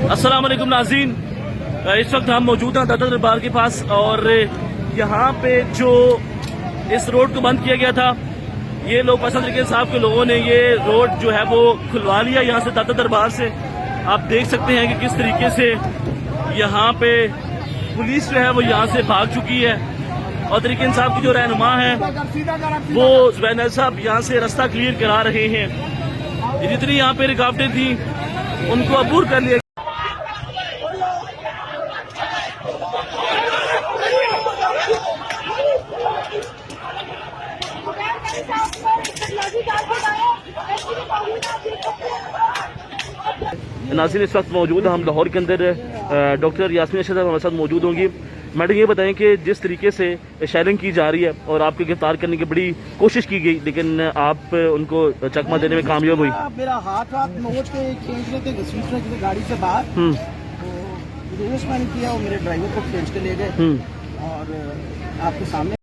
अस्सलाम वालेकुम नाज़रीन, इस वक्त हम मौजूद हैं दाता दरबार के पास और यहाँ पे जो इस रोड को बंद किया गया था, ये लोग पसंद तरीके साहब के लोगों ने ये रोड जो है वो खुलवा लिया यहाँ से दाता दरबार से। आप देख सकते हैं कि किस तरीके से यहाँ पे पुलिस जो है वो यहाँ से भाग चुकी है और तरीके इंसाफ की जो रहनुमा है वो जुबैर साहब यहाँ से रास्ता क्लियर करा रहे हैं। जितनी यहाँ पे रुकावटें थी उनको अबूर कर लिया। नाज़रीन, इस वक्त मौजूद हम लाहौर के अंदर डॉक्टर यास्मीन अरशद हमारे साथ मौजूद होंगी। मैडम, ये बताएं कि जिस तरीके से शेयरिंग की जा रही है और आपको गिरफ्तार करने की बड़ी कोशिश की गई, लेकिन आप उनको चकमा देने में कामयाब हुई। मेरा हाथ नोच के खींच रहे थे, घसीट रहे थे गाड़ी से बाहर, तो मैंने किया और मेरे ड्राइवर को खींच के ले गए और आपके सामने